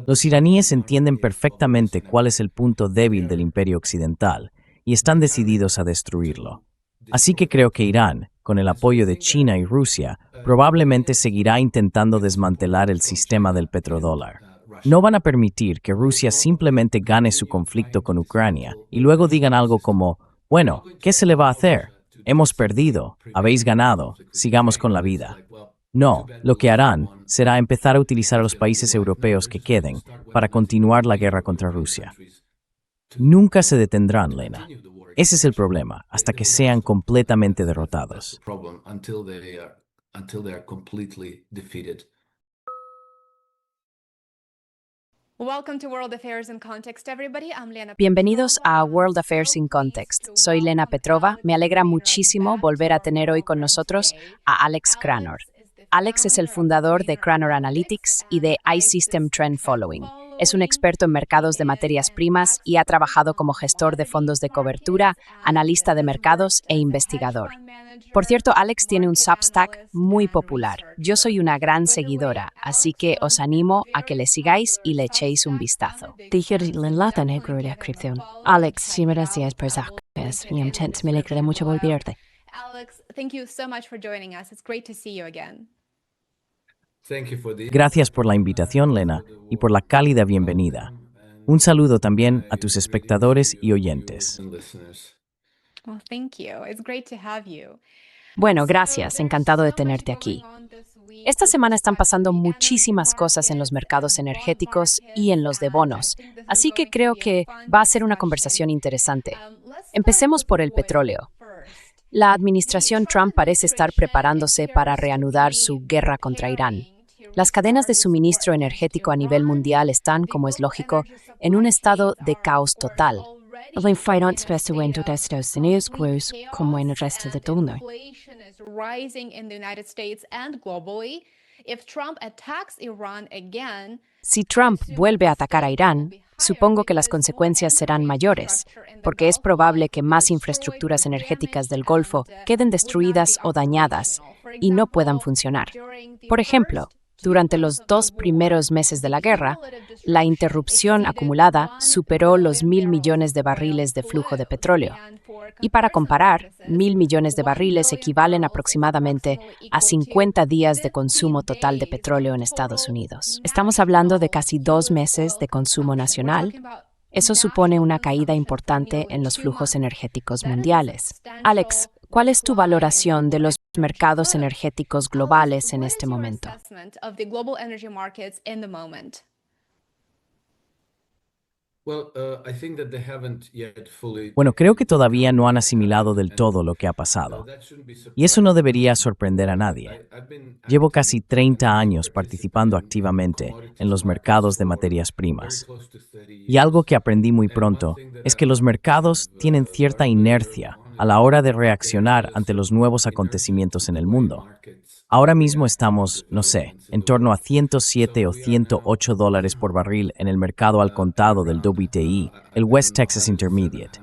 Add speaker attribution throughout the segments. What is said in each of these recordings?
Speaker 1: Los iraníes entienden perfectamente cuál es el punto débil del imperio occidental y están decididos a destruirlo. Así que creo que Irán, con el apoyo de China y Rusia, probablemente seguirá intentando desmantelar el sistema del petrodólar. No van a permitir que Rusia simplemente gane su conflicto con Ucrania y luego digan algo como, bueno, ¿qué se le va a hacer? Hemos perdido, habéis ganado, sigamos con la vida. No, lo que harán será empezar a utilizar a los países europeos que queden para continuar la guerra contra Rusia. Nunca se detendrán, Lena. Ese es el problema, hasta que sean completamente derrotados.
Speaker 2: Bienvenidos a World Affairs in Context. Soy Lena Petrova. Me alegra muchísimo volver a tener hoy con nosotros a Alex Cranor. Alex es el fundador de Cranor Analytics y de iSystem Trend Following. Es un experto en mercados de materias primas y ha trabajado como gestor de fondos de cobertura, analista de mercados e investigador. Por cierto, Alex tiene un Substack muy popular. Yo soy una gran seguidora, así que os animo a que le sigáis y le echéis un vistazo.
Speaker 3: Alex, gracias por sacarnos. Me alegra mucho volverte.
Speaker 4: Alex, thank you so much for joining us. It's great to see you again.
Speaker 1: Gracias por la invitación, Lena, y por la cálida bienvenida. Un saludo también a tus espectadores y oyentes.
Speaker 4: Well, thank you. It's great to have you.
Speaker 2: Bueno, gracias. Encantado de tenerte aquí. Esta semana están pasando muchísimas cosas en los mercados energéticos y en los de bonos, así que creo que va a ser una conversación interesante. Empecemos por el petróleo. La administración Trump parece estar preparándose para reanudar su guerra contra Irán. Las cadenas de suministro energético a nivel mundial están, como es lógico, en un estado de caos total.
Speaker 3: La inflación en Estados Unidos crece como en el resto del mundo.
Speaker 4: Inflation is rising in the United States and globally. If Trump attacks Iran again,
Speaker 2: Si Trump vuelve a atacar a Irán, supongo que las consecuencias serán mayores, porque es probable que más infraestructuras energéticas del Golfo queden destruidas o dañadas y no puedan funcionar. Por ejemplo, durante los 2 primeros meses de la guerra, la interrupción acumulada superó los 1.000 millones de barriles de flujo de petróleo. Y para comparar, 1.000 millones de barriles equivalen aproximadamente a 50 días de consumo total de petróleo en Estados Unidos. Estamos hablando de casi 2 meses de consumo nacional. Eso supone una caída importante en los flujos energéticos mundiales. Alex, ¿cuál es tu valoración de los mercados energéticos globales en este momento?
Speaker 4: of the global energy markets in the moment.
Speaker 1: Bueno, creo que todavía no han asimilado del todo lo que ha pasado. Y eso no debería sorprender a nadie. Llevo casi 30 años participando activamente en los mercados de materias primas. Y algo que aprendí muy pronto es que los mercados tienen cierta inercia a la hora de reaccionar ante los nuevos acontecimientos en el mundo. Ahora mismo estamos, no sé, en torno a 107 o 108 dólares por barril en el mercado al contado del WTI, el West Texas Intermediate.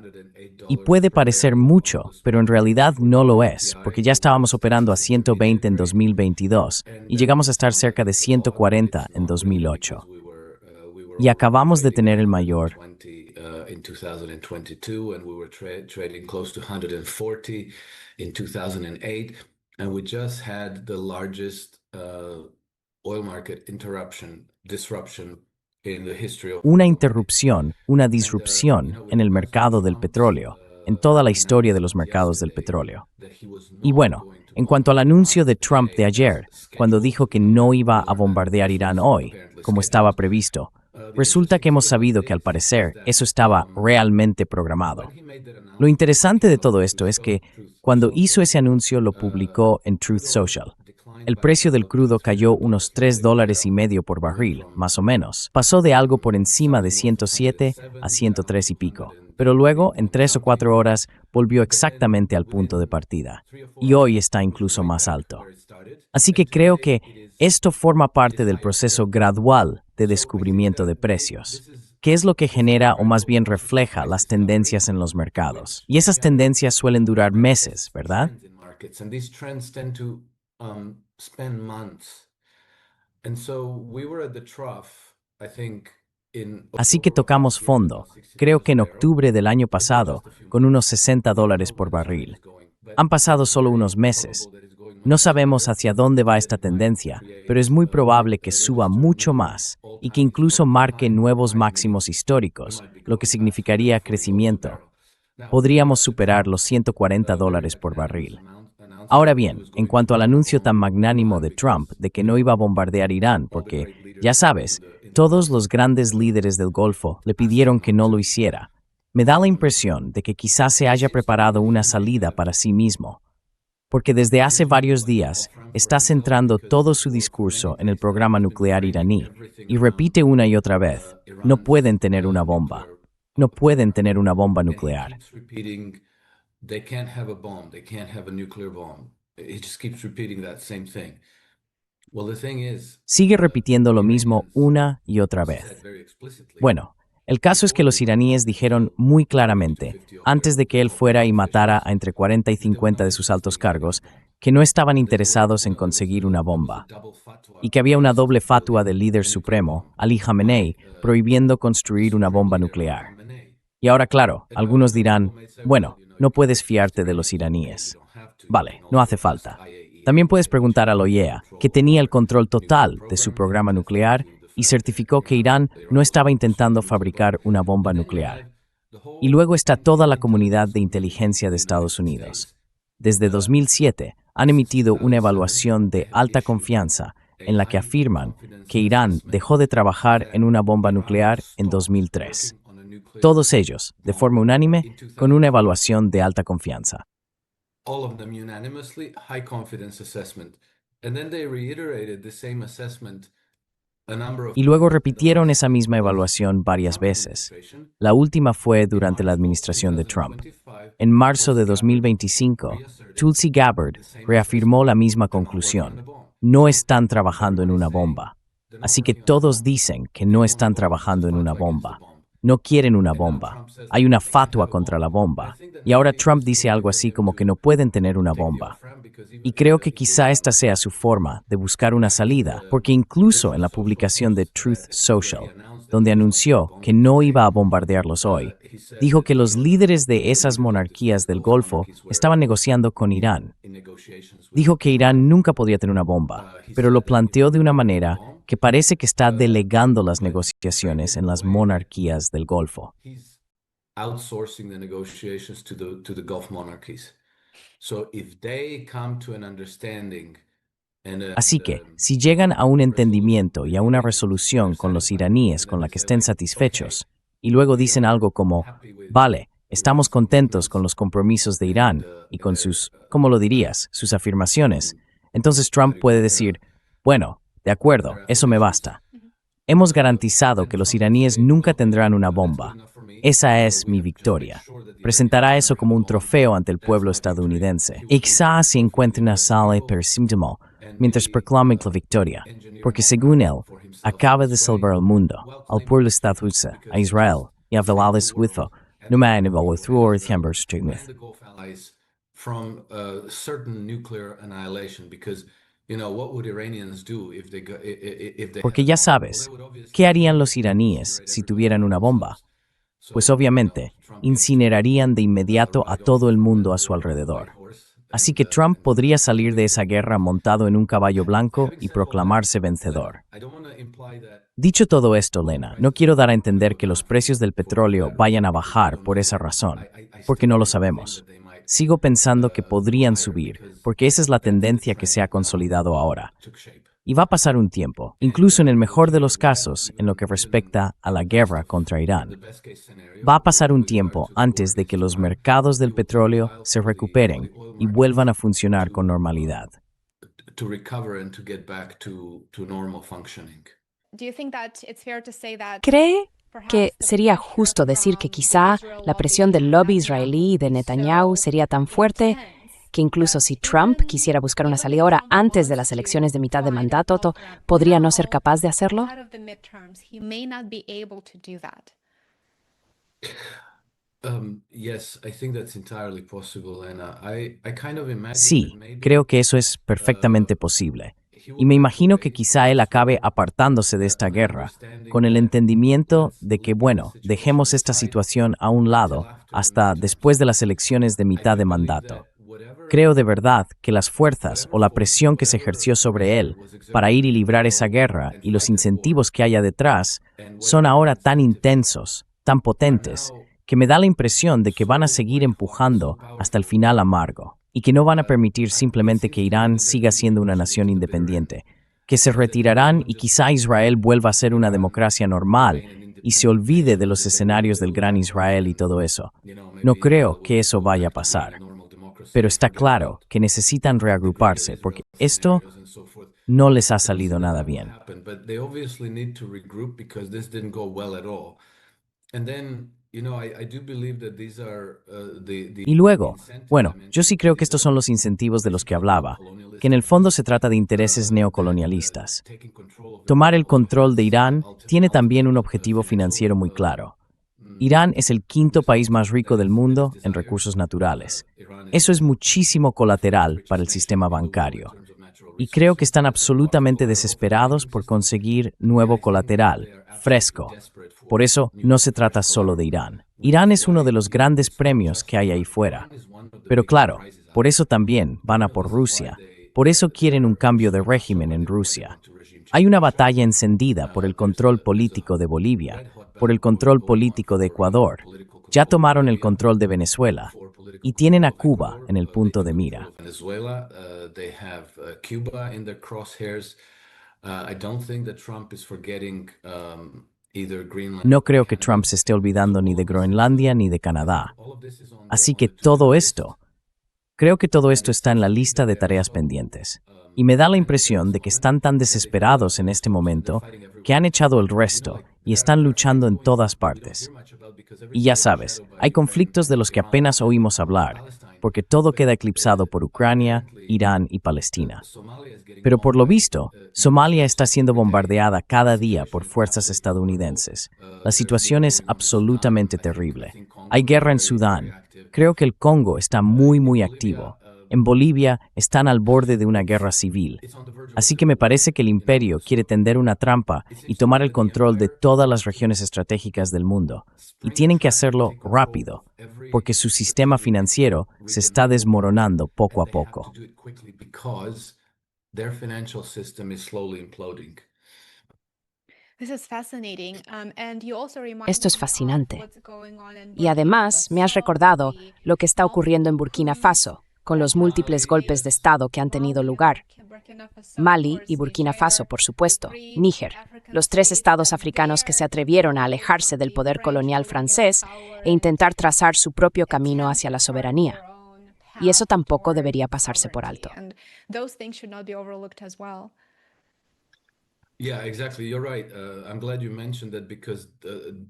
Speaker 1: Y puede parecer mucho, pero en realidad no lo es, porque ya estábamos operando a 120 en 2022 y llegamos a estar cerca de 140 en 2008. Y acabamos de tener el mayor
Speaker 5: in 2022, and we were trading close to 140 in 2008, and we just had the largest oil market disruption in the history of
Speaker 1: una interrupción, una disrupción en el mercado del petróleo, en toda la historia de los mercados del petróleo. Y bueno, en cuanto al anuncio de Trump de ayer, cuando dijo que no iba a bombardear Irán hoy, como estaba previsto, resulta que hemos sabido que al parecer eso estaba realmente programado. Lo interesante de todo esto es que cuando hizo ese anuncio lo publicó en Truth Social. El precio del crudo cayó unos $3.50 por barril, más o menos. Pasó de algo por encima de 107 a 103 y pico. Pero luego, en 3 o 4 horas, volvió exactamente al punto de partida. Y hoy está incluso más alto. Así que creo que esto forma parte del proceso gradual de descubrimiento de precios, que es lo que genera o más bien refleja las tendencias en los mercados. Y esas tendencias suelen durar meses, ¿verdad?
Speaker 5: spend months And so we were at the trough, I think,
Speaker 1: Así que tocamos fondo, creo que en octubre del año pasado, con unos $60 por barril. Han pasado solo unos meses. No sabemos hacia dónde va esta tendencia, pero es muy probable que suba mucho más y que incluso marque nuevos máximos históricos, lo que significaría crecimiento. Podríamos superar los $140 por barril. Ahora bien, en cuanto al anuncio tan magnánimo de Trump de que no iba a bombardear Irán, porque, ya sabes, todos los grandes líderes del Golfo le pidieron que no lo hiciera, me da la impresión de que quizás se haya preparado una salida para sí mismo, porque desde hace varios días está centrando todo su discurso en el programa nuclear iraní y repite una y otra vez, no pueden tener una bomba, no pueden tener una bomba nuclear.
Speaker 5: They can't have a bomb. They can't have a nuclear bomb. He just keeps repeating that same thing. Well, the thing is,
Speaker 1: Sigue repitiendo lo mismo una y otra vez. Bueno, el caso es que los iraníes dijeron muy claramente, antes de que él fuera y matara a entre 40 y 50 de sus altos cargos, que no estaban interesados en conseguir una bomba, y que había una doble fatua del líder supremo, Ali Khamenei, prohibiendo construir una bomba nuclear. Y ahora, claro, algunos dirán, bueno, no puedes fiarte de los iraníes. Vale, no hace falta. También puedes preguntar a la OIEA, que tenía el control total de su programa nuclear y certificó que Irán no estaba intentando fabricar una bomba nuclear. Y luego está toda la comunidad de inteligencia de Estados Unidos. Desde 2007 han emitido una evaluación de alta confianza en la que afirman que Irán dejó de trabajar en una bomba nuclear en 2003. Todos ellos, de forma unánime, con una evaluación de alta confianza.
Speaker 5: all of them unanimously, high confidence assessment. And then they reiterated the same assessment a number of
Speaker 1: Y luego repitieron esa misma evaluación varias veces. La última fue durante la administración de Trump. En marzo de 2025, Tulsi Gabbard reafirmó la misma conclusión. No están trabajando en una bomba. Así que todos dicen que no están trabajando en una bomba. No quieren una bomba. Hay una fatua contra la bomba. Y ahora Trump dice algo así como que no pueden tener una bomba. Y creo que quizá esta sea su forma de buscar una salida, porque incluso en la publicación de Truth Social, donde anunció que no iba a bombardearlos hoy, dijo que los líderes de esas monarquías del Golfo estaban negociando con Irán. Dijo que Irán nunca podría tener una bomba, pero lo planteó de una manera que parece que está delegando las negociaciones en las monarquías del Golfo.
Speaker 5: outsourcing the negotiations to the Gulf monarchies. So if they come to an understanding
Speaker 1: Así que, si llegan a un entendimiento y a una resolución con los iraníes con la que estén satisfechos, y luego dicen algo como, vale, estamos contentos con los compromisos de Irán y con sus, ¿cómo lo dirías?, sus afirmaciones, entonces Trump puede decir, bueno, de acuerdo, eso me basta. Hemos garantizado que los iraníes nunca tendrán una bomba. Esa es mi victoria. Presentará eso como un trofeo ante el pueblo estadounidense. Y quizá se encuentre una sala per síntoma mientras proclame la victoria, porque según él, acaba de salvar al mundo, al pueblo estadounidense, a Israel y a velades witho, no me han evaluado tiempos strigmith.
Speaker 5: from certain nuclear annihilation, because what would Iranians do if they
Speaker 1: Porque ya sabes, ¿qué harían los iraníes si tuvieran una bomba? Pues obviamente, incinerarían de inmediato a todo el mundo a su alrededor. Así que Trump podría salir de esa guerra montado en un caballo blanco y proclamarse vencedor. Dicho todo esto, Lena, no quiero dar a entender que los precios del petróleo vayan a bajar por esa razón, porque no lo sabemos. Sigo pensando que podrían subir, porque esa es la tendencia que se ha consolidado ahora. Y va a pasar un tiempo, incluso en el mejor de los casos, en lo que respecta a la guerra contra Irán. Va a pasar un tiempo antes de que los mercados del petróleo se recuperen y vuelvan a funcionar con normalidad.
Speaker 5: to recover and to get back to normal functioning.
Speaker 4: Do you think that it's fair to say that
Speaker 2: ¿Cree que sería justo decir que quizá la presión del lobby israelí y de Netanyahu sería tan fuerte que incluso si Trump quisiera buscar una salida ahora antes de las elecciones de mitad de mandato, podría no ser capaz de hacerlo?
Speaker 4: out of the midterms, he may not be able to do that?
Speaker 5: Yes, I think that's entirely possible, and I kind of imagine
Speaker 1: Sí,
Speaker 5: that maybe
Speaker 1: creo que eso es perfectamente posible. Y me imagino que quizá él acabe apartándose de esta guerra, con el entendimiento de que, bueno, dejemos esta situación a un lado hasta después de las elecciones de mitad de mandato. Creo de verdad que las fuerzas o la presión que se ejerció sobre él para ir y librar esa guerra y los incentivos que haya detrás son ahora tan intensos, tan potentes, que me da la impresión de que van a seguir empujando hasta el final amargo y que no van a permitir simplemente que Irán siga siendo una nación independiente, que se retirarán y quizá Israel vuelva a ser una democracia normal y se olvide de los escenarios del Gran Israel y todo eso. No creo que eso vaya a pasar. Pero está claro que necesitan reagruparse porque esto no les ha salido nada bien. Y luego, bueno, yo sí creo que estos son los incentivos de los que hablaba, que en el fondo se trata de intereses neocolonialistas. Tomar el control de Irán tiene también un objetivo financiero muy claro. Irán es el quinto país más rico del mundo en recursos naturales. Eso es muchísimo colateral para el sistema bancario. Y creo que están absolutamente desesperados por conseguir nuevo colateral, fresco. Por eso no se trata solo de Irán. Irán es uno de los grandes premios que hay ahí fuera. Pero claro, por eso también van a por Rusia. Por eso quieren un cambio de régimen en Rusia. Hay una batalla encendida por el control político de Bolivia, por el control político de Ecuador. Ya tomaron el control de Venezuela y tienen a Cuba en el punto de mira. No creo que Trump se esté olvidando ni de Groenlandia ni de Canadá. Así que creo que todo esto está en la lista de tareas pendientes. Y me da la impresión de que están tan desesperados en este momento que han echado el resto y están luchando en todas partes. Y ya sabes, hay conflictos de los que apenas oímos hablar, porque todo queda eclipsado por Ucrania, Irán y Palestina. Pero por lo visto, Somalia está siendo bombardeada cada día por fuerzas estadounidenses. La situación es absolutamente terrible. Hay guerra en Sudán. Creo que el Congo está muy activo. En Bolivia están al borde de una guerra civil. Así que me parece que el imperio quiere tender una trampa y tomar el control de todas las regiones estratégicas del mundo. Y tienen que hacerlo rápido, porque su sistema financiero se está desmoronando poco a poco.
Speaker 2: Esto es fascinante. Y además me has recordado lo que está ocurriendo en Burkina Faso, con los múltiples golpes de Estado que han tenido lugar. Mali y Burkina Faso, por supuesto, Níger, los tres estados africanos que se atrevieron a alejarse del poder colonial francés e intentar trazar su propio camino hacia la soberanía. Y eso tampoco debería pasarse por alto.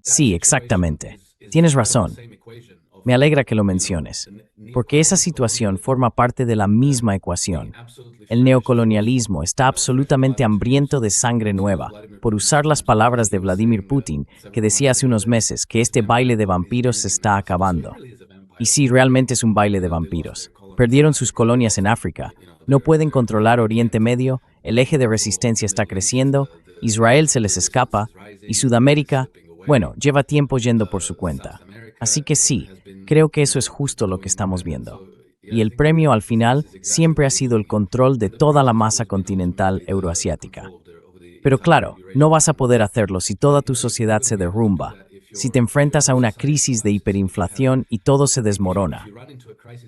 Speaker 1: Sí, exactamente. Tienes razón. Me alegra que lo menciones, porque esa situación forma parte de la misma ecuación. El neocolonialismo está absolutamente hambriento de sangre nueva, por usar las palabras de Vladimir Putin, que decía hace unos meses que este baile de vampiros se está acabando. Y sí, realmente es un baile de vampiros. Perdieron sus colonias en África, no pueden controlar Oriente Medio, el eje de resistencia está creciendo, Israel se les escapa, y Sudamérica, bueno, lleva tiempo yendo por su cuenta. Así que sí, creo que eso es justo lo que estamos viendo. Y el premio al final siempre ha sido el control de toda la masa continental euroasiática. Pero claro, no vas a poder hacerlo si toda tu sociedad se derrumba, si te enfrentas a una crisis de hiperinflación y todo se desmorona.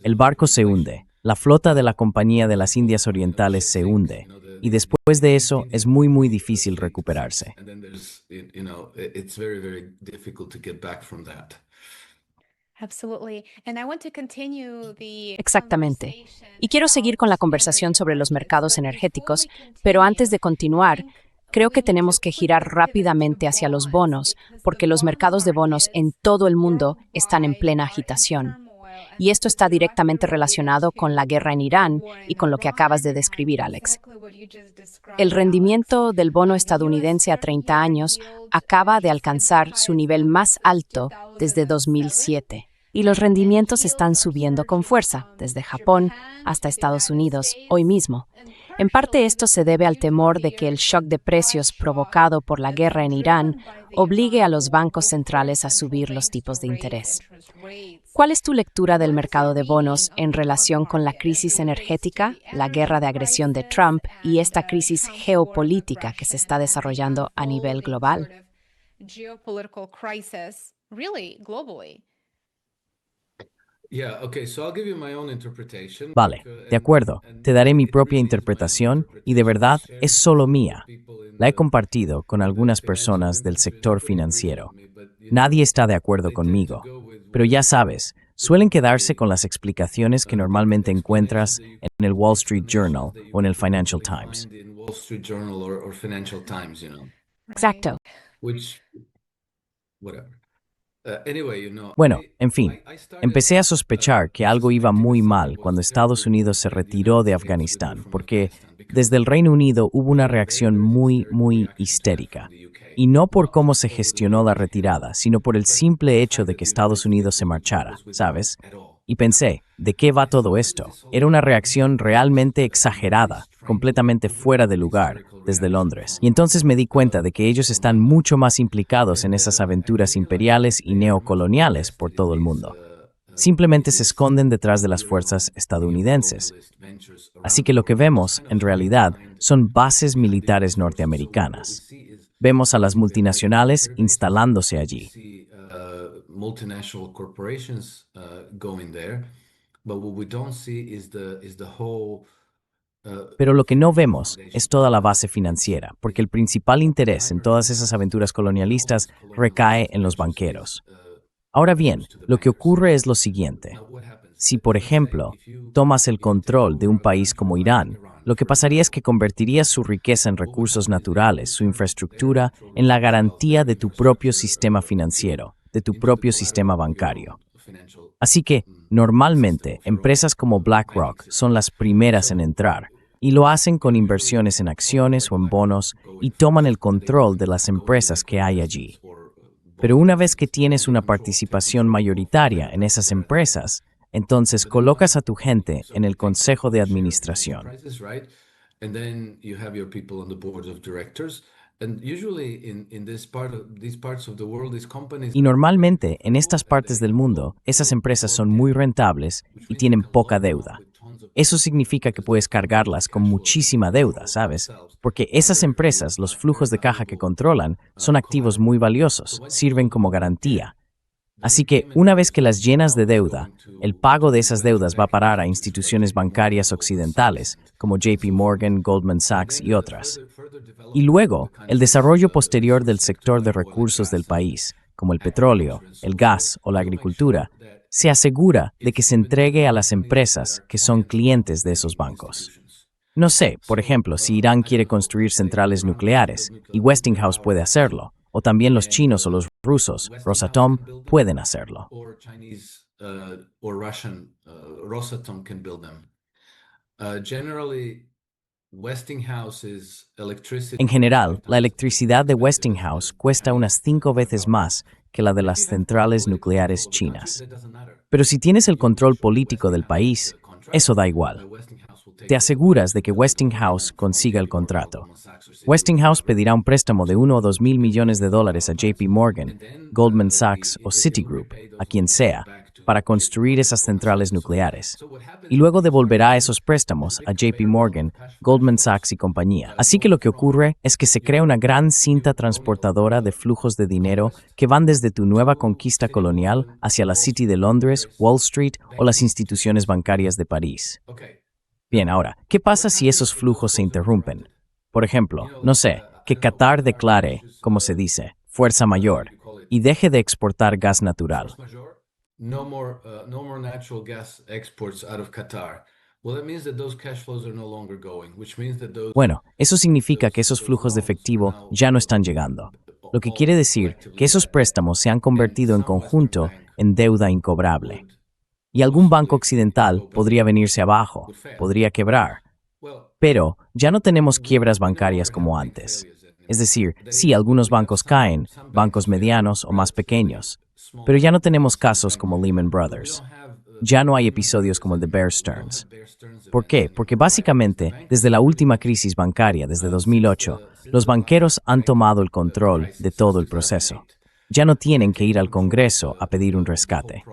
Speaker 1: El barco se hunde, la flota de la Compañía de las Indias Orientales se hunde, y después de eso es muy difícil recuperarse.
Speaker 2: Exactamente. Y quiero seguir con la conversación sobre los mercados energéticos, pero antes de continuar, creo que tenemos que girar rápidamente hacia los bonos, porque los mercados de bonos en todo el mundo están en plena agitación. Y esto está directamente relacionado con la guerra en Irán y con lo que acabas de describir, Alex. El rendimiento del bono estadounidense a 30 años acaba de alcanzar su nivel más alto desde 2007. Y los rendimientos están subiendo con fuerza, desde Japón hasta Estados Unidos, hoy mismo. En parte esto se debe al temor de que el shock de precios provocado por la guerra en Irán obligue a los bancos centrales a subir los tipos de interés. ¿Cuál es tu lectura del mercado de bonos en relación con la crisis energética, la guerra de agresión de Trump y esta crisis geopolítica que se está desarrollando a nivel global?
Speaker 1: Vale, de acuerdo, te daré mi propia interpretación y de verdad es solo mía. La he compartido con algunas personas del sector financiero. Nadie está de acuerdo conmigo, pero ya sabes, suelen quedarse con las explicaciones que normalmente encuentras en el Wall Street Journal o en el Financial Times.
Speaker 2: Exacto.
Speaker 1: Bueno, en fin, empecé a sospechar que algo iba muy mal cuando Estados Unidos se retiró de Afganistán, porque desde el Reino Unido hubo una reacción muy histérica. Y no por cómo se gestionó la retirada, sino por el simple hecho de que Estados Unidos se marchara, ¿sabes? Y pensé, ¿de qué va todo esto? Era una reacción realmente exagerada, completamente fuera de lugar, desde Londres. Y entonces me di cuenta de que ellos están mucho más implicados en esas aventuras imperiales y neocoloniales por todo el mundo. Simplemente se esconden detrás de las fuerzas estadounidenses. Así que lo que vemos, en realidad, son bases militares norteamericanas. Vemos a las multinacionales instalándose allí. Pero lo que no vemos es toda la base financiera, porque el principal interés en todas esas aventuras colonialistas recae en los banqueros. Ahora bien, lo que ocurre es lo siguiente. Si, por ejemplo, tomas el control de un país como Irán, lo que pasaría es que convertirías su riqueza en recursos naturales, su infraestructura, en la garantía de tu propio sistema financiero, de tu propio sistema bancario. Así que, normalmente, empresas como BlackRock son las primeras en entrar, y lo hacen con inversiones en acciones o en bonos, y toman el control de las empresas que hay allí. Pero una vez que tienes una participación mayoritaria en esas empresas, entonces colocas a tu gente en el consejo de administración. Y normalmente, en estas partes del mundo, esas empresas son muy rentables y tienen poca deuda. Eso significa que puedes cargarlas con muchísima deuda, ¿sabes? Porque esas empresas, los flujos de caja que controlan, son activos muy valiosos, sirven como garantía. Así que, una vez que las llenas de deuda, el pago de esas deudas va a parar a instituciones bancarias occidentales, como JP Morgan, Goldman Sachs y otras. Y luego, el desarrollo posterior del sector de recursos del país, como el petróleo, el gas o la agricultura, se asegura de que se entregue a las empresas que son clientes de esos bancos. No sé, por ejemplo, si Irán quiere construir centrales nucleares, y Westinghouse puede hacerlo, o también los chinos o los rusos, Rosatom, pueden hacerlo. En general, la electricidad de Westinghouse cuesta unas 5 veces más que la de las centrales nucleares chinas. Pero si tienes el control político del país, eso da igual. Te aseguras de que Westinghouse consiga el contrato. Westinghouse pedirá un préstamo de 1 o 2 mil millones de dólares a JP Morgan, Goldman Sachs o Citigroup, a quien sea, para construir esas centrales nucleares. Y luego devolverá esos préstamos a JP Morgan, Goldman Sachs y compañía. Así que lo que ocurre es que se crea una gran cinta transportadora de flujos de dinero que van desde tu nueva conquista colonial hacia la City de Londres, Wall Street o las instituciones bancarias de París. Bien, ahora, ¿qué pasa si esos flujos se interrumpen? Por ejemplo, no sé, que Qatar declare, como se dice, fuerza mayor y deje de exportar gas natural.
Speaker 5: No more natural gas exports out of Qatar. Well, that means that those cash flows are no longer going, which means that those.
Speaker 1: Bueno, eso significa que esos flujos de efectivo ya no están llegando, lo que quiere decir que esos préstamos se han convertido en conjunto en deuda incobrable. Y algún banco occidental podría venirse abajo, podría quebrar. Pero ya no tenemos quiebras bancarias como antes. Es decir, sí, algunos bancos caen, bancos medianos o más pequeños, pero ya no tenemos casos como Lehman Brothers. Ya no hay episodios como el de Bear Stearns. ¿Por qué? Porque básicamente, desde la última crisis bancaria, desde 2008, los banqueros han tomado el control de todo el proceso. Ya no tienen que ir al Congreso a pedir un rescate.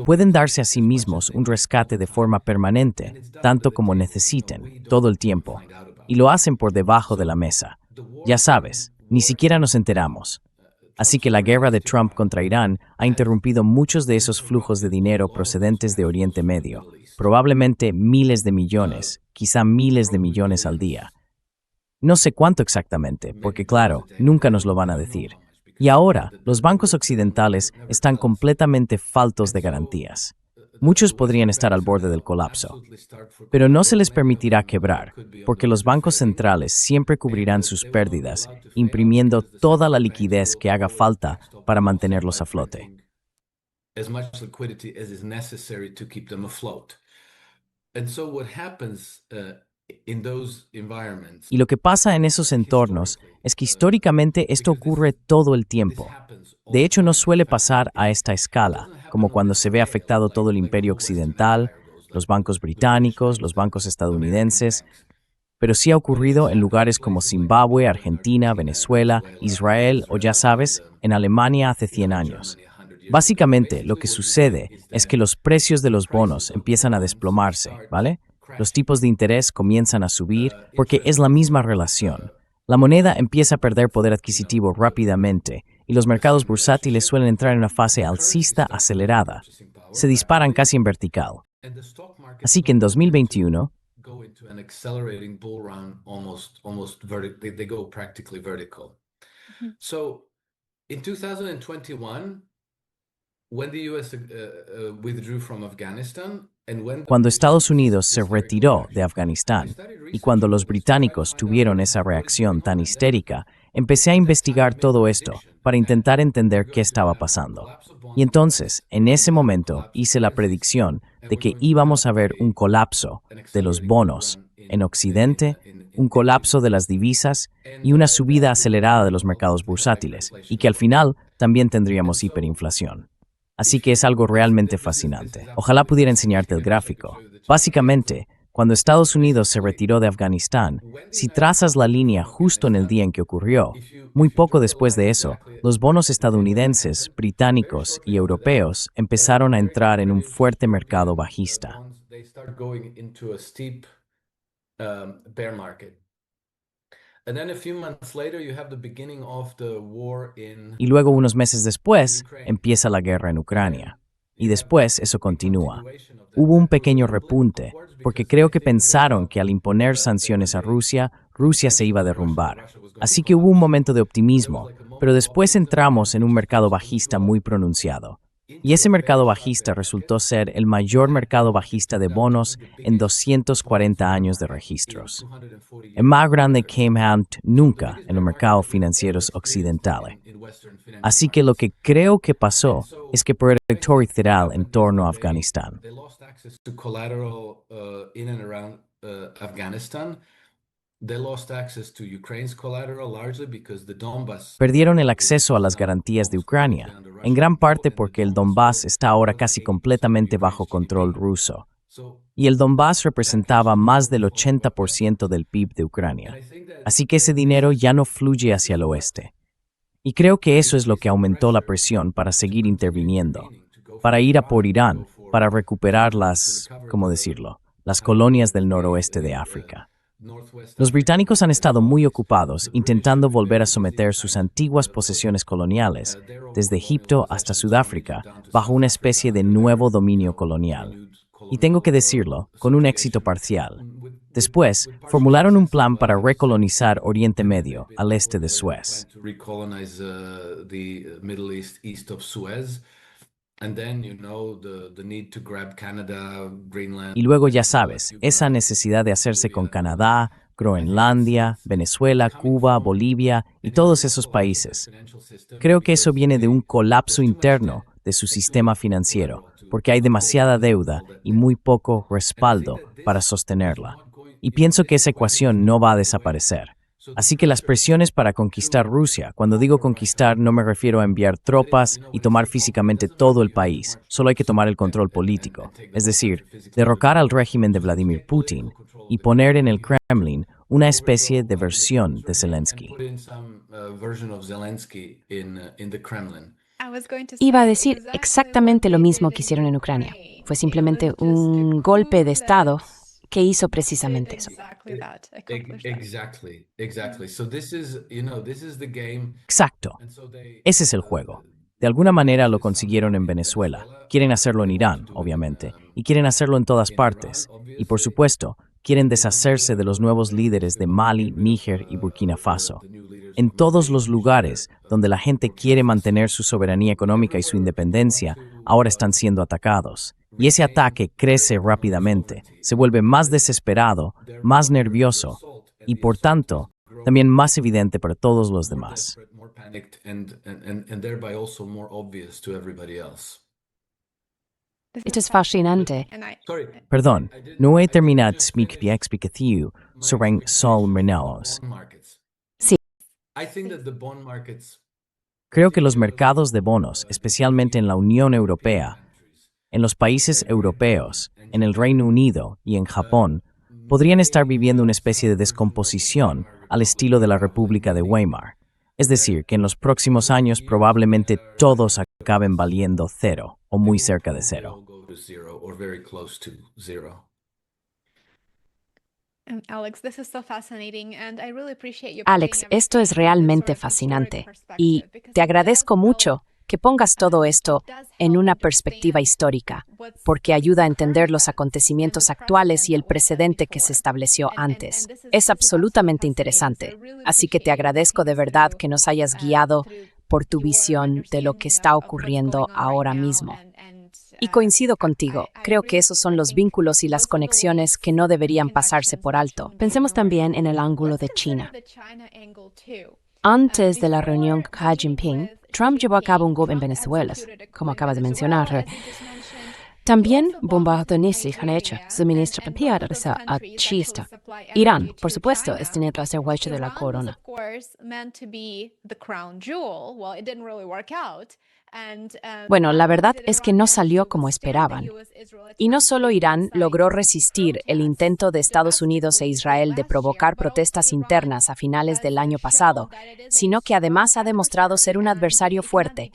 Speaker 1: Pueden darse a sí mismos un rescate de forma permanente, tanto como necesiten, todo el tiempo, y lo hacen por debajo de la mesa. Ya sabes, ni siquiera nos enteramos. Así que la guerra de Trump contra Irán ha interrumpido muchos de esos flujos de dinero procedentes de Oriente Medio, probablemente miles de millones, quizá miles de millones al día. No sé cuánto exactamente, porque claro, nunca nos lo van a decir. Y ahora, los bancos occidentales están completamente faltos de garantías. Muchos podrían estar al borde del colapso, pero no se les permitirá quebrar, porque los bancos centrales siempre cubrirán sus pérdidas, imprimiendo toda la liquidez que haga falta para mantenerlos a flote. Y lo que pasa en esos entornos es que históricamente esto ocurre todo el tiempo. De hecho, no suele pasar a esta escala, como cuando se ve afectado todo el imperio occidental, los bancos británicos, los bancos estadounidenses, pero sí ha ocurrido en lugares como Zimbabue, Argentina, Venezuela, Israel o, ya sabes, en Alemania hace 100 años. Básicamente, lo que sucede es que los precios de los bonos empiezan a desplomarse, ¿vale? Los tipos de interés comienzan a subir porque es la misma relación. La moneda empieza a perder poder adquisitivo rápidamente y los mercados bursátiles suelen entrar en una fase alcista acelerada. Se disparan casi en vertical. Así que en 2021,
Speaker 5: in 2021, when the US withdrew from Afghanistan,
Speaker 1: cuando Estados Unidos se retiró de Afganistán y cuando los británicos tuvieron esa reacción tan histérica, empecé a investigar todo esto para intentar entender qué estaba pasando. Y entonces, en ese momento, hice la predicción de que íbamos a ver un colapso de los bonos en Occidente, un colapso de las divisas y una subida acelerada de los mercados bursátiles, y que al final también tendríamos hiperinflación. Así que es algo realmente fascinante. Ojalá pudiera enseñarte el gráfico. Básicamente, cuando Estados Unidos se retiró de Afganistán, si trazas la línea justo en el día en que ocurrió, muy poco después de eso, los bonos estadounidenses, británicos y europeos empezaron a entrar en un fuerte mercado bajista. Y luego, unos meses después, empieza la guerra en Ucrania. Y después eso continúa. Hubo un pequeño repunte, porque creo que pensaron que al imponer sanciones a Rusia, Rusia se iba a derrumbar. Así que hubo un momento de optimismo, pero después entramos en un mercado bajista muy pronunciado. Y ese mercado bajista resultó ser el mayor mercado bajista de bonos en 240 años de registros. El más grande que hemos nunca en los mercados financieros occidentales. Así que lo que creo que pasó es que por el electoral en torno a Afganistán. Perdieron el acceso a las garantías de Ucrania, en gran parte porque el Donbass está ahora casi completamente bajo control ruso. Y el Donbass representaba más del 80% del PIB de Ucrania. Así que ese dinero ya no fluye hacia el oeste. Y creo que eso es lo que aumentó la presión para seguir interviniendo, para ir a por Irán, para recuperar las colonias del noroeste de África. Los británicos han estado muy ocupados intentando volver a someter sus antiguas posesiones coloniales, desde Egipto hasta Sudáfrica, bajo una especie de nuevo dominio colonial. Y tengo que decirlo, con un éxito parcial. Después, formularon un plan para recolonizar Oriente Medio, al este de Suez. Y luego, ya sabes, esa necesidad de hacerse con Canadá, Groenlandia, Venezuela, Cuba, Bolivia y todos esos países. Creo que eso viene de un colapso interno de su sistema financiero, porque hay demasiada deuda y muy poco respaldo para sostenerla. Y pienso que esa ecuación no va a desaparecer. Así que las presiones para conquistar Rusia, cuando digo conquistar no me refiero a enviar tropas y tomar físicamente todo el país, solo hay que tomar el control político, es decir, derrocar al régimen de Vladimir Putin y poner en el Kremlin una especie de versión de Zelensky.
Speaker 2: Iba a decir exactamente lo mismo que hicieron en Ucrania. Fue simplemente un golpe de Estado que hizo precisamente eso.
Speaker 1: Exacto. Ese es el juego. De alguna manera lo consiguieron en Venezuela. Quieren hacerlo en Irán, obviamente, y quieren hacerlo en todas partes. Y por supuesto, quieren deshacerse de los nuevos líderes de Mali, Níger y Burkina Faso. En todos los lugares donde la gente quiere mantener su soberanía económica y su independencia, ahora están siendo atacados. Y ese ataque crece rápidamente, se vuelve más desesperado, más nervioso y, por tanto, también más evidente para todos los demás.
Speaker 2: Esto es fascinante.
Speaker 1: Perdón, no he terminado mi explicación sobre Sol Mernelos.
Speaker 2: Sí.
Speaker 1: Creo que los mercados de bonos, especialmente en la Unión Europea, en los países europeos, en el Reino Unido y en Japón, podrían estar viviendo una especie de descomposición al estilo de la República de Weimar. Es decir, que en los próximos años probablemente todos acaben valiendo cero o muy cerca de cero.
Speaker 2: Alex, esto es realmente fascinante y te agradezco mucho que pongas todo esto en una perspectiva histórica, porque ayuda a entender los acontecimientos actuales y el precedente que se estableció antes. Es absolutamente interesante, así que te agradezco de verdad que nos hayas guiado por tu visión de lo que está ocurriendo ahora mismo. Y coincido contigo, creo que esos son los vínculos y las conexiones que no deberían pasarse por alto.
Speaker 3: Pensemos también en el ángulo de China. Antes de la reunión con Xi Jinping, Trump llevó a cabo un golpe en Venezuela, como acaba de mencionar. También bombardeos han hecho suministros a China. Irán, por supuesto, es tener la cerweiche de la corona.
Speaker 2: Bueno, la verdad es que no salió como esperaban. Y no solo Irán logró resistir el intento de Estados Unidos e Israel de provocar protestas internas a finales del año pasado, sino que además ha demostrado ser un adversario fuerte,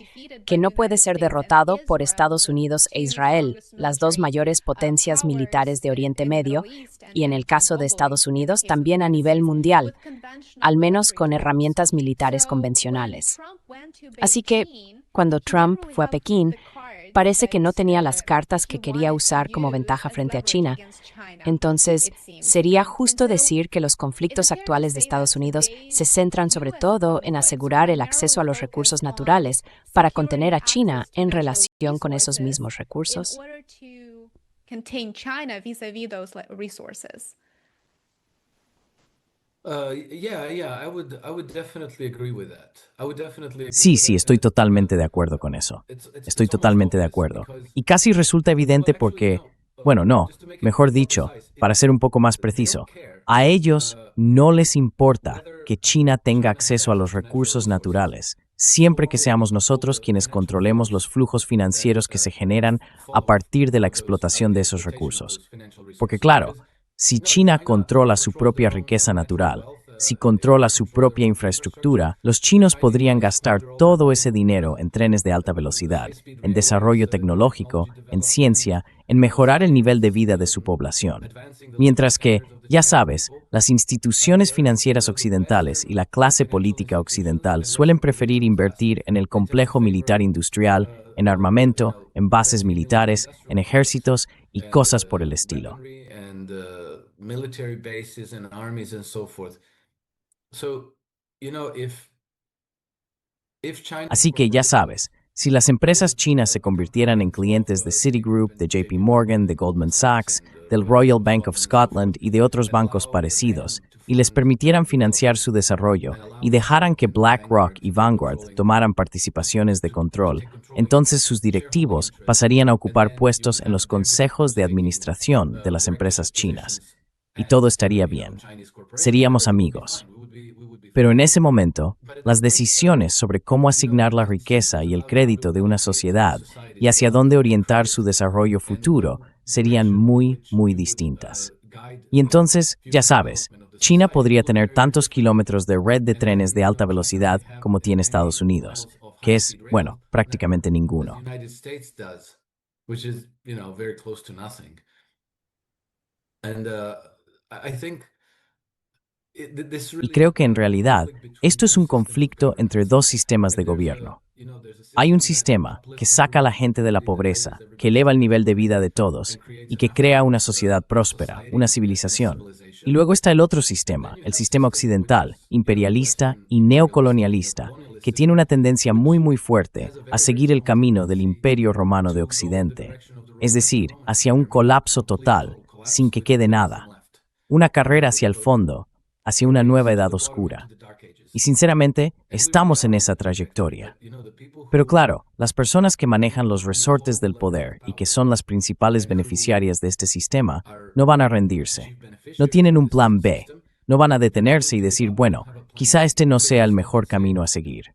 Speaker 2: que no puede ser derrotado por Estados Unidos e Israel, las dos mayores potencias militares de Oriente Medio, y en el caso de Estados Unidos también a nivel mundial, al menos con herramientas militares convencionales. Así que, cuando Trump fue a Pekín, parece que no tenía las cartas que quería usar como ventaja frente a China. Entonces, sería justo decir que los conflictos actuales de Estados Unidos se centran sobre todo en asegurar el acceso a los recursos naturales para contener a China en relación con esos mismos recursos.
Speaker 1: Sí, estoy totalmente de acuerdo con eso. Estoy totalmente de acuerdo. Y casi resulta evidente porque, bueno, no, mejor dicho, para ser un poco más preciso, a ellos no les importa que China tenga acceso a los recursos naturales, siempre que seamos nosotros quienes controlemos los flujos financieros que se generan a partir de la explotación de esos recursos. Porque claro, si China controla su propia riqueza natural, si controla su propia infraestructura, los chinos podrían gastar todo ese dinero en trenes de alta velocidad, en desarrollo tecnológico, en ciencia, en mejorar el nivel de vida de su población. Mientras que, ya sabes, las instituciones financieras occidentales y la clase política occidental suelen preferir invertir en el complejo militar industrial, en armamento, en bases militares, en ejércitos y cosas por el estilo. Así que ya sabes, si las empresas chinas se convirtieran en clientes de Citigroup, de JP Morgan, de Goldman Sachs, del Royal Bank of Scotland y de otros bancos parecidos, y les permitieran financiar su desarrollo y dejaran que BlackRock y Vanguard tomaran participaciones de control, entonces sus directivos pasarían a ocupar puestos en los consejos de administración de las empresas chinas. Y todo estaría bien. Seríamos amigos. Pero en ese momento, las decisiones sobre cómo asignar la riqueza y el crédito de una sociedad y hacia dónde orientar su desarrollo futuro serían muy, muy distintas. Y entonces, ya sabes, China podría tener tantos kilómetros de red de trenes de alta velocidad como tiene Estados Unidos, que es, bueno, prácticamente ninguno. Y creo que en realidad esto es un conflicto entre dos sistemas de gobierno. Hay un sistema que saca a la gente de la pobreza, que eleva el nivel de vida de todos y que crea una sociedad próspera, una civilización. Y luego está el otro sistema, el sistema occidental, imperialista y neocolonialista, que tiene una tendencia muy muy fuerte a seguir el camino del Imperio Romano de Occidente, es decir, hacia un colapso total, sin que quede nada. Una carrera hacia el fondo, hacia una nueva edad oscura. Y sinceramente, estamos en esa trayectoria. Pero claro, las personas que manejan los resortes del poder y que son las principales beneficiarias de este sistema, no van a rendirse. No tienen un plan B. No van a detenerse y decir, bueno, quizá este no sea el mejor camino a seguir.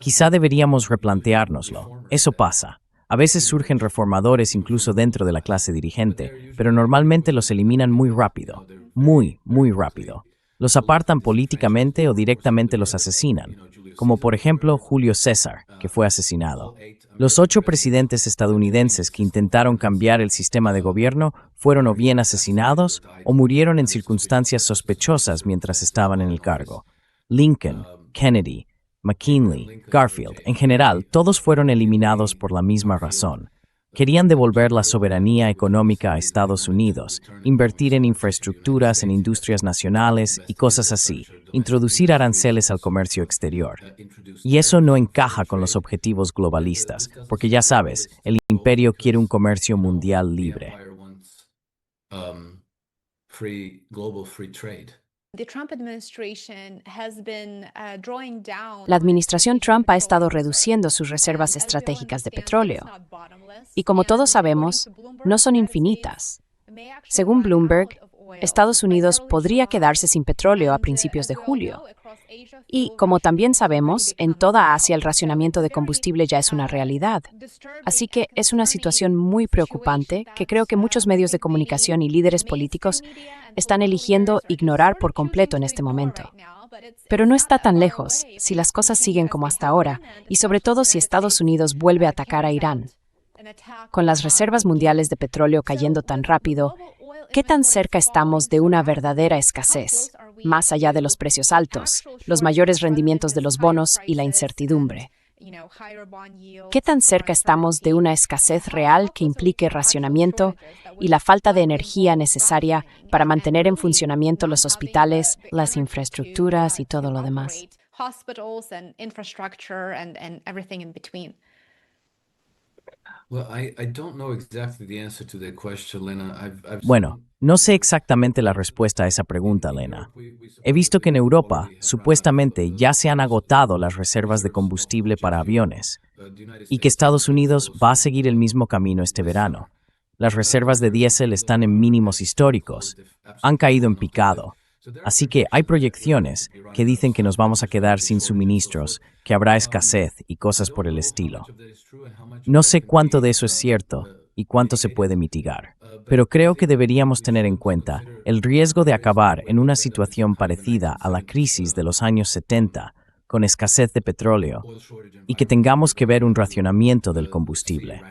Speaker 1: Quizá deberíamos replanteárnoslo. Eso pasa. A veces surgen reformadores incluso dentro de la clase dirigente, pero normalmente los eliminan muy rápido. Muy, muy rápido. Los apartan políticamente o directamente los asesinan, como por ejemplo Julio César, que fue asesinado. Los 8 presidentes estadounidenses que intentaron cambiar el sistema de gobierno fueron o bien asesinados o murieron en circunstancias sospechosas mientras estaban en el cargo. Lincoln, Kennedy, McKinley, Garfield, en general, todos fueron eliminados por la misma razón. Querían devolver la soberanía económica a Estados Unidos, invertir en infraestructuras, en industrias nacionales y cosas así, introducir aranceles al comercio exterior. Y eso no encaja con los objetivos globalistas, porque ya sabes, el imperio quiere un comercio mundial libre.
Speaker 2: La administración Trump ha estado reduciendo sus reservas estratégicas de petróleo. Y como todos sabemos, no son infinitas. Según Bloomberg, Estados Unidos podría quedarse sin petróleo a principios de julio. Y, como también sabemos, en toda Asia el racionamiento de combustible ya es una realidad. Así que es una situación muy preocupante que creo que muchos medios de comunicación y líderes políticos están eligiendo ignorar por completo en este momento. Pero no está tan lejos si las cosas siguen como hasta ahora, y sobre todo si Estados Unidos vuelve a atacar a Irán. Con las reservas mundiales de petróleo cayendo tan rápido, ¿qué tan cerca estamos de una verdadera escasez, más allá de los precios altos, los mayores rendimientos de los bonos y la incertidumbre? ¿Qué tan cerca estamos de una escasez real que implique racionamiento y la falta de energía necesaria para mantener en funcionamiento los hospitales, las infraestructuras y todo lo demás?
Speaker 1: Bueno, no sé exactamente la respuesta a esa pregunta, Lena. He visto que en Europa, supuestamente, ya se han agotado las reservas de combustible para aviones y que Estados Unidos va a seguir el mismo camino este verano. Las reservas de diésel están en mínimos históricos, han caído en picado. Así que hay proyecciones que dicen que nos vamos a quedar sin suministros, que habrá escasez y cosas por el estilo. No sé cuánto de eso es cierto y cuánto se puede mitigar, pero creo que deberíamos tener en cuenta el riesgo de acabar en una situación parecida a la crisis de los años 70, con escasez de petróleo, y que tengamos que ver un racionamiento del combustible.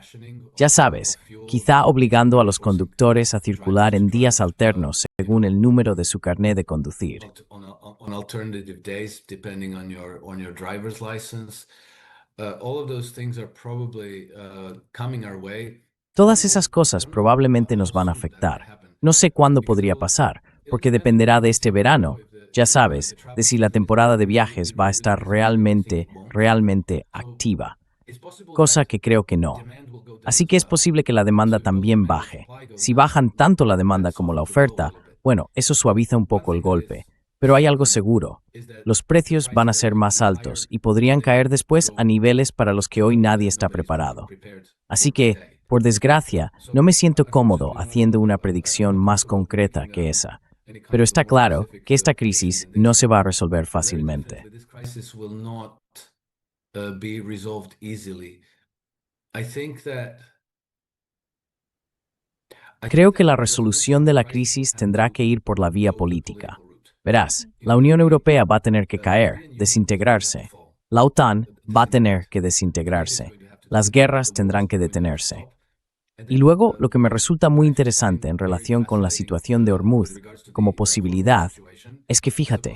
Speaker 1: Ya sabes, quizá obligando a los conductores a circular en días alternos según el número de su carné de conducir. Todas esas cosas probablemente nos van a afectar. No sé cuándo podría pasar, porque dependerá de este verano, ya sabes, de si la temporada de viajes va a estar realmente activa, cosa que creo que no. Así que es posible que la demanda también baje. Si bajan tanto la demanda como la oferta, bueno, eso suaviza un poco el golpe. Pero hay algo seguro. Los precios van a ser más altos y podrían caer después a niveles para los que hoy nadie está preparado. Así que Por desgracia, no me siento cómodo haciendo una predicción más concreta que esa, pero está claro que esta crisis no se va a resolver fácilmente. Creo que la resolución de la crisis tendrá que ir por la vía política. Verás, la Unión Europea va a tener que caer, desintegrarse. La OTAN va a tener que desintegrarse. Las guerras tendrán que detenerse. Y luego, lo que me resulta muy interesante en relación con la situación de Hormuz como posibilidad es que, fíjate,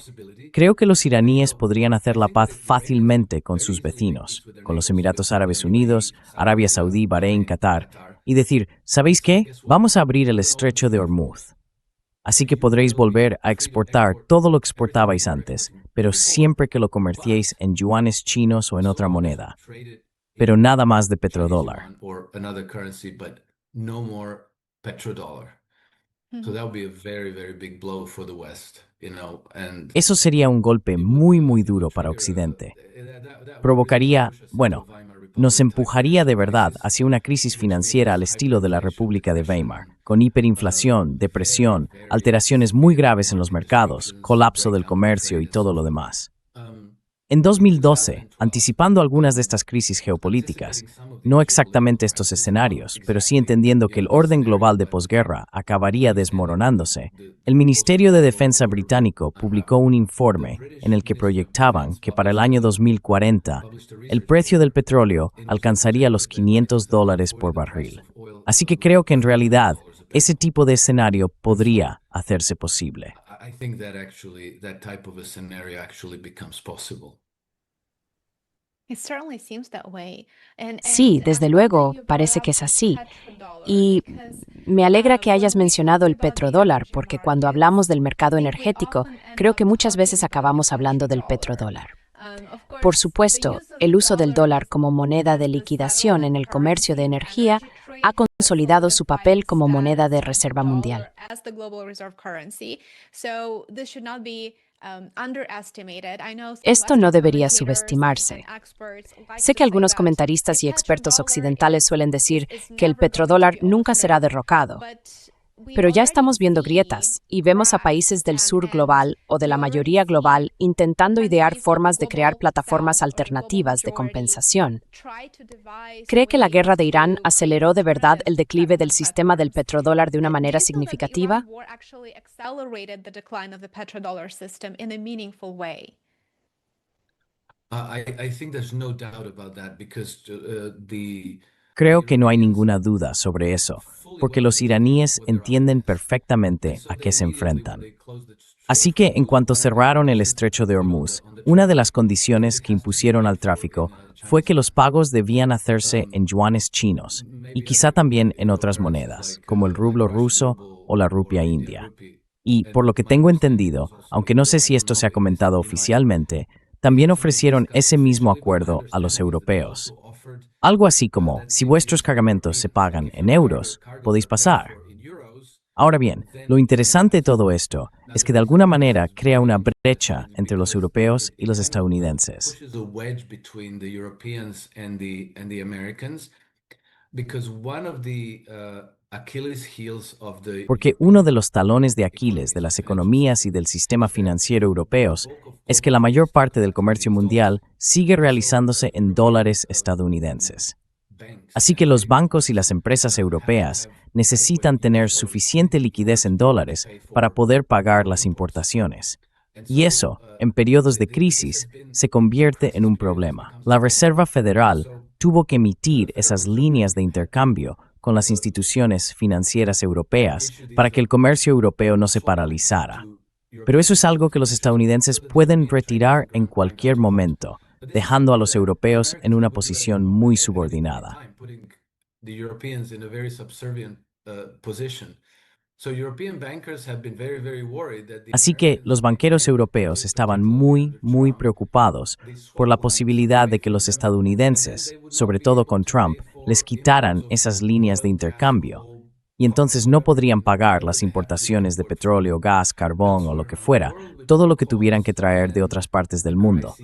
Speaker 1: creo que los iraníes podrían hacer la paz fácilmente con sus vecinos, con los Emiratos Árabes Unidos, Arabia Saudí, Bahrein, Qatar, y decir, ¿sabéis qué? Vamos a abrir el estrecho de Hormuz. Así que podréis volver a exportar todo lo que exportabais antes, pero siempre que lo comerciéis en yuanes chinos o en otra moneda. Pero nada más de petrodólar. Eso sería un golpe muy, muy duro para Occidente. Provocaría, bueno, nos empujaría de verdad hacia una crisis financiera al estilo de la República de Weimar, con hiperinflación, depresión, alteraciones muy graves en los mercados, colapso del comercio y todo lo demás. En 2012, anticipando algunas de estas crisis geopolíticas, no exactamente estos escenarios, pero sí entendiendo que el orden global de posguerra acabaría desmoronándose, el Ministerio de Defensa británico publicó un informe en el que proyectaban que para el año 2040 el precio del petróleo alcanzaría los $500 por barril. Así que creo que en realidad ese tipo de escenario podría hacerse posible.
Speaker 2: Sí, desde luego, parece que es así. Y me alegra que hayas mencionado el petrodólar, porque cuando hablamos del mercado energético, creo que muchas veces acabamos hablando del petrodólar. Por supuesto, el uso del dólar como moneda de liquidación en el comercio de energía ha consolidado su papel como moneda de reserva mundial. Esto no debería subestimarse. Sé que algunos comentaristas y expertos occidentales suelen decir que el petrodólar nunca será derrocado, pero ya estamos viendo grietas y vemos a países del sur global o de la mayoría global intentando idear formas de crear plataformas alternativas de compensación. ¿Cree que la guerra de Irán aceleró de verdad el declive del sistema del petrodólar de una manera significativa?
Speaker 1: Creo que no hay ninguna duda sobre eso, porque los iraníes entienden perfectamente a qué se enfrentan. Así que, en cuanto cerraron el estrecho de Hormuz, una de las condiciones que impusieron al tráfico fue que los pagos debían hacerse en yuanes chinos y quizá también en otras monedas, como el rublo ruso o la rupia india. Y, por lo que tengo entendido, aunque no sé si esto se ha comentado oficialmente, también ofrecieron ese mismo acuerdo a los europeos. Algo así como, si vuestros cargamentos se pagan en euros, podéis pasar. Ahora bien, lo interesante de todo esto es que de alguna manera crea una brecha entre los europeos y los estadounidenses. Porque uno de los talones de Aquiles de las economías y del sistema financiero europeos es que la mayor parte del comercio mundial sigue realizándose en dólares estadounidenses. Así que los bancos y las empresas europeas necesitan tener suficiente liquidez en dólares para poder pagar las importaciones. Y eso, en periodos de crisis, se convierte en un problema. La Reserva Federal tuvo que emitir esas líneas de intercambio con las instituciones financieras europeas para que el comercio europeo no se paralizara. Pero eso es algo que los estadounidenses pueden retirar en cualquier momento, dejando a los europeos en una posición muy subordinada. Así que los banqueros europeos estaban muy preocupados por la posibilidad de que los estadounidenses, sobre todo con Trump, les quitaran esas líneas de intercambio, y entonces no podrían pagar las importaciones de petróleo, gas, carbón o lo que fuera, todo lo que tuvieran que traer de otras partes del mundo.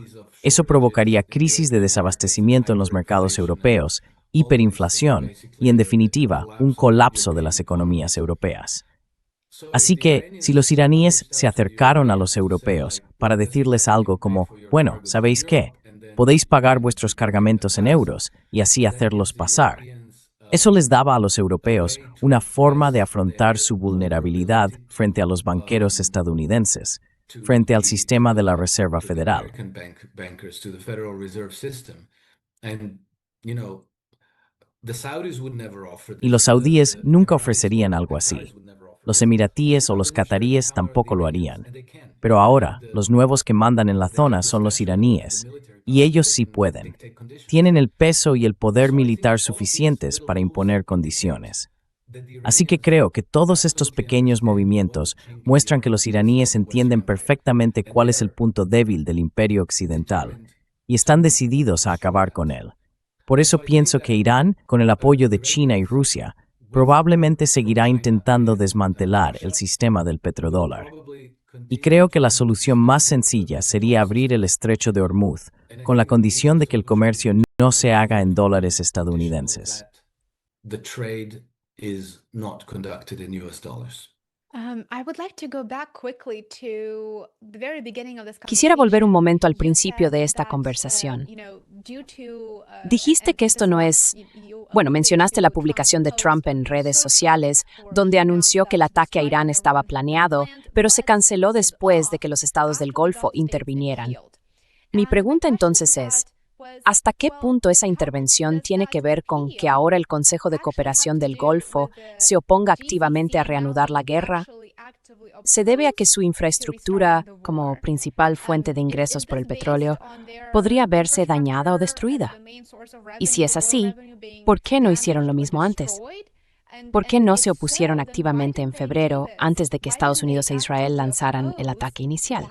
Speaker 1: Eso provocaría crisis de desabastecimiento en los mercados europeos hiperinflación y, en definitiva, un colapso de las economías europeas. Así que, si los iraníes se acercaron a los europeos para decirles algo como, bueno, ¿sabéis qué? Podéis pagar vuestros cargamentos en euros y así hacerlos pasar. Eso les daba a los europeos una forma de afrontar su vulnerabilidad frente a los banqueros estadounidenses, frente al sistema de la Reserva Federal. Y los saudíes nunca ofrecerían algo así. Los emiratíes o los cataríes tampoco lo harían. Pero ahora, los nuevos que mandan en la zona son los iraníes, y ellos sí pueden. Tienen el peso y el poder militar suficientes para imponer condiciones. Así que creo que todos estos pequeños movimientos muestran que los iraníes entienden perfectamente cuál es el punto débil del imperio occidental, y están decididos a acabar con él. Por eso pienso que Irán, con el apoyo de China y Rusia, probablemente seguirá intentando desmantelar el sistema del petrodólar. Y creo que la solución más sencilla sería abrir el estrecho de Hormuz, con la condición de que el comercio no se haga en dólares estadounidenses.
Speaker 2: Quisiera volver un momento al principio de esta conversación. Dijiste que esto no es... Bueno, mencionaste la publicación de Trump en redes sociales, donde anunció que el ataque a Irán estaba planeado, pero se canceló después de que los estados del Golfo intervinieran. Mi pregunta entonces es, ¿hasta qué punto esa intervención tiene que ver con que ahora el Consejo de Cooperación del Golfo se oponga activamente a reanudar la guerra? ¿Se debe a que su infraestructura, como principal fuente de ingresos por el petróleo, podría verse dañada o destruida? Y si es así, ¿por qué no hicieron lo mismo antes? ¿Por qué no se opusieron activamente en febrero, antes de que Estados Unidos e Israel lanzaran el ataque inicial?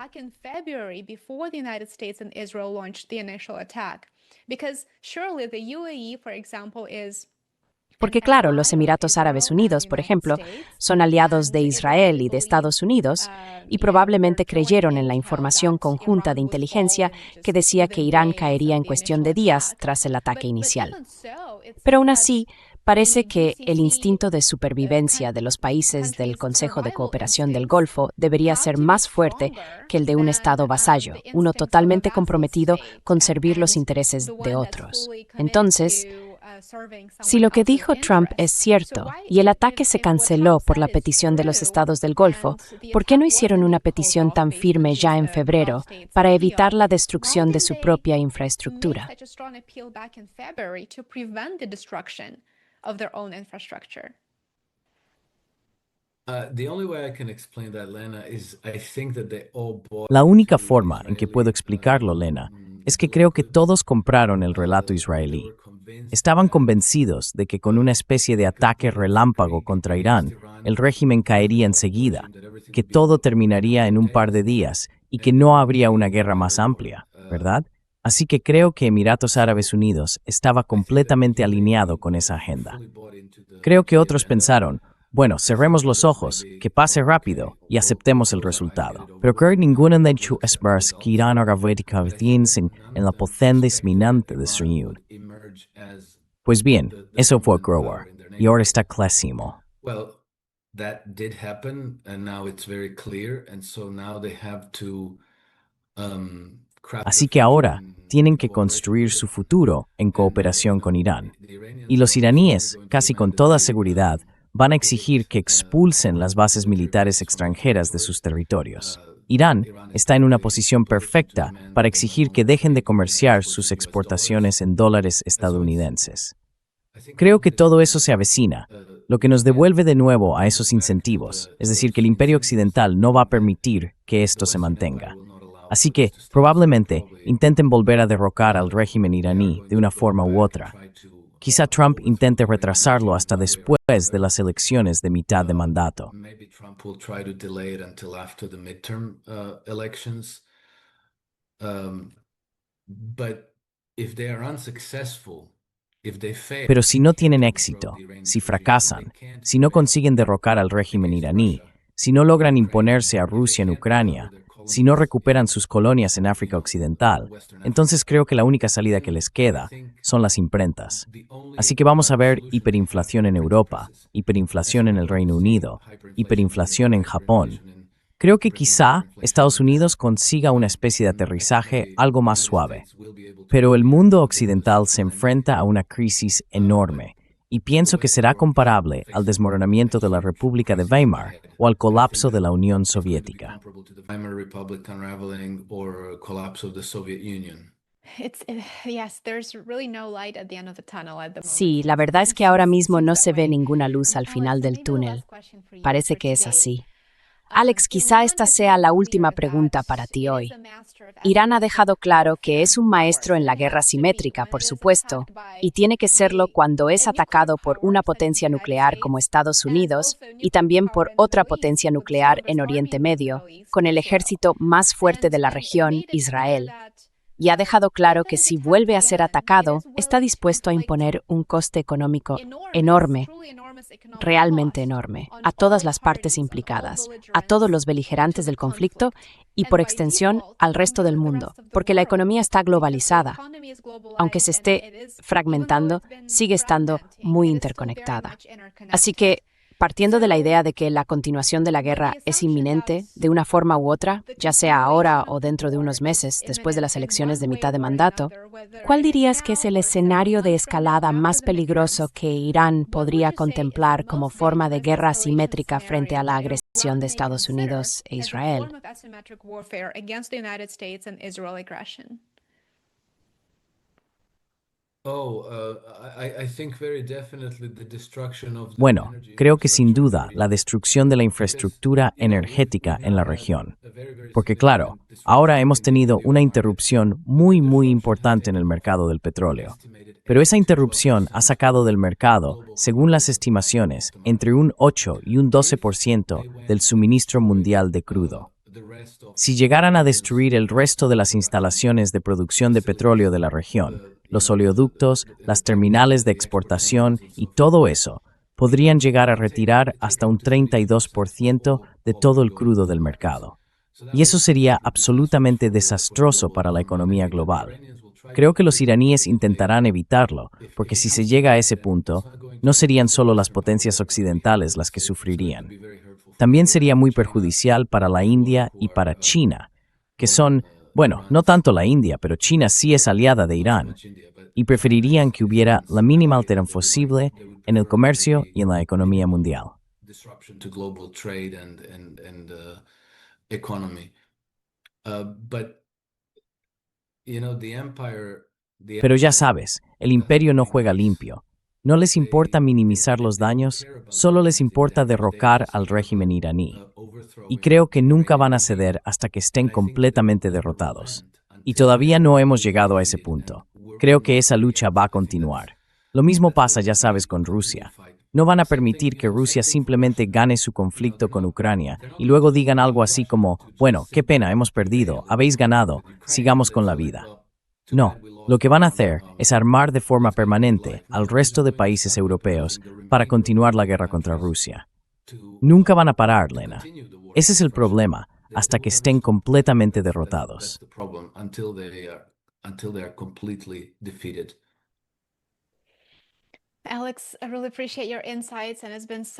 Speaker 2: Porque claro, los Emiratos Árabes Unidos, por ejemplo, son aliados de Israel y de Estados Unidos, y probablemente creyeron en la información conjunta de inteligencia que decía que Irán caería en cuestión de días tras el ataque inicial. Pero aún así, parece que el instinto de supervivencia de los países del Consejo de Cooperación del Golfo debería ser más fuerte que el de un Estado vasallo, uno totalmente comprometido con servir los intereses de otros. Entonces, si lo que dijo Trump es cierto y el ataque se canceló por la petición de los estados del Golfo, ¿por qué no hicieron una petición tan firme ya en febrero para evitar la destrucción de su propia infraestructura?
Speaker 1: La única forma en que puedo explicarlo, Lena, es que creo que todos compraron el relato israelí. Estaban convencidos de que con una especie de ataque relámpago contra Irán, el régimen caería enseguida, que todo terminaría en un par de días y que no habría una guerra más amplia, ¿verdad? Así que creo que Emiratos Árabes Unidos estaba completamente alineado con esa agenda. Creo que otros pensaron, bueno, cerremos los ojos, que pase rápido y aceptemos el resultado. Pero creo que ninguno de ellos espera que Irán haga en la potencia inminente de su unión. Pues bien, eso fue Grower, y ahora está clarísimo. Así que ahora tienen que construir su futuro en cooperación con Irán. Y los iraníes, casi con toda seguridad, van a exigir que expulsen las bases militares extranjeras de sus territorios. Irán está en una posición perfecta para exigir que dejen de comerciar sus exportaciones en dólares estadounidenses. Creo que todo eso se avecina, lo que nos devuelve de nuevo a esos incentivos, es decir, que el imperio occidental no va a permitir que esto se mantenga. Así que, probablemente, intenten volver a derrocar al régimen iraní de una forma u otra. Quizá Trump intente retrasarlo hasta después de las elecciones de mitad de mandato. Pero si no tienen éxito, si fracasan, si no consiguen derrocar al régimen iraní, si no logran imponerse a Rusia en Ucrania, si no recuperan sus colonias en África Occidental, entonces creo que la única salida que les queda son las imprentas. Así que vamos a ver hiperinflación en Europa, hiperinflación en el Reino Unido, hiperinflación en Japón. Creo que quizá Estados Unidos consiga una especie de aterrizaje algo más suave. Pero el mundo occidental se enfrenta a una crisis enorme, y pienso que será comparable al desmoronamiento de la República de Weimar o al colapso de la Unión Soviética.
Speaker 2: Sí, la verdad es que ahora mismo no se ve ninguna luz al final del túnel. Parece que es así. Alex, quizá esta sea la última pregunta para ti hoy. Irán ha dejado claro que es un maestro en la guerra simétrica, por supuesto, y tiene que serlo cuando es atacado por una potencia nuclear como Estados Unidos y también por otra potencia nuclear en Oriente Medio, con el ejército más fuerte de la región, Israel. Y ha dejado claro que si vuelve a ser atacado, está dispuesto a imponer un coste económico enorme, realmente enorme, a todas las partes implicadas, a todos los beligerantes del conflicto y, por extensión, al resto del mundo, porque la economía está globalizada. Aunque se esté fragmentando, sigue estando muy interconectada. Así que, partiendo de la idea de que la continuación de la guerra es inminente, de una forma u otra, ya sea ahora o dentro de unos meses, después de las elecciones de mitad de mandato, ¿cuál dirías que es el escenario de escalada más peligroso que Irán podría contemplar como forma de guerra asimétrica frente a la agresión de Estados Unidos e Israel?
Speaker 1: Bueno, creo que sin duda la destrucción de la infraestructura energética en la región. Porque claro, ahora hemos tenido una interrupción muy importante en el mercado del petróleo. Pero esa interrupción ha sacado del mercado, según las estimaciones, entre un 8 y un 12% del suministro mundial de crudo. Si llegaran a destruir el resto de las instalaciones de producción de petróleo de la región, los oleoductos, las terminales de exportación y todo eso, podrían llegar a retirar hasta un 32% de todo el crudo del mercado. Y eso sería absolutamente desastroso para la economía global. Creo que los iraníes intentarán evitarlo, porque si se llega a ese punto, no serían solo las potencias occidentales las que sufrirían. También sería muy perjudicial para la India y para China, que son, bueno, no tanto la India, pero China sí es aliada de Irán, y preferirían que hubiera la mínima alteración posible en el comercio y en la economía mundial. Pero ya sabes, el imperio no juega limpio. No les importa minimizar los daños, solo les importa derrocar al régimen iraní. Y creo que nunca van a ceder hasta que estén completamente derrotados. Y todavía no hemos llegado a ese punto. Creo que esa lucha va a continuar. Lo mismo pasa, ya sabes, con Rusia. No van a permitir que Rusia simplemente gane su conflicto con Ucrania y luego digan algo así como, bueno, qué pena, hemos perdido, habéis ganado, sigamos con la vida. No, lo que van a hacer es armar de forma permanente al resto de países europeos para continuar la guerra contra Rusia. Nunca van a parar, Lena. Ese es el problema, hasta que estén completamente derrotados.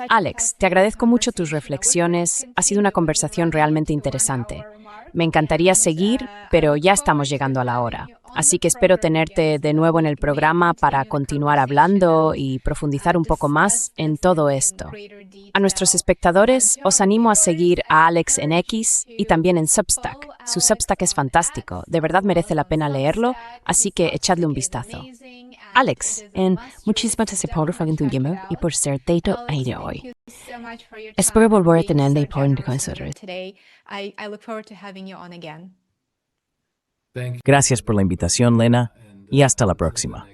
Speaker 2: Alex, te agradezco mucho tus reflexiones. Ha sido una conversación realmente interesante. Me encantaría seguir, pero ya estamos llegando a la hora. Así que espero tenerte de nuevo en el programa para continuar hablando y profundizar un poco más en todo esto. A nuestros espectadores, os animo a seguir a Alex en X y también en Substack. Su Substack es fantástico, de verdad merece la pena leerlo, así que echadle un vistazo. Alex, muchísimas gracias por tu tiempo y por ser dato de hoy. Espero volver a tener de por nosotros.
Speaker 1: Gracias por la invitación, Lena, y hasta la próxima.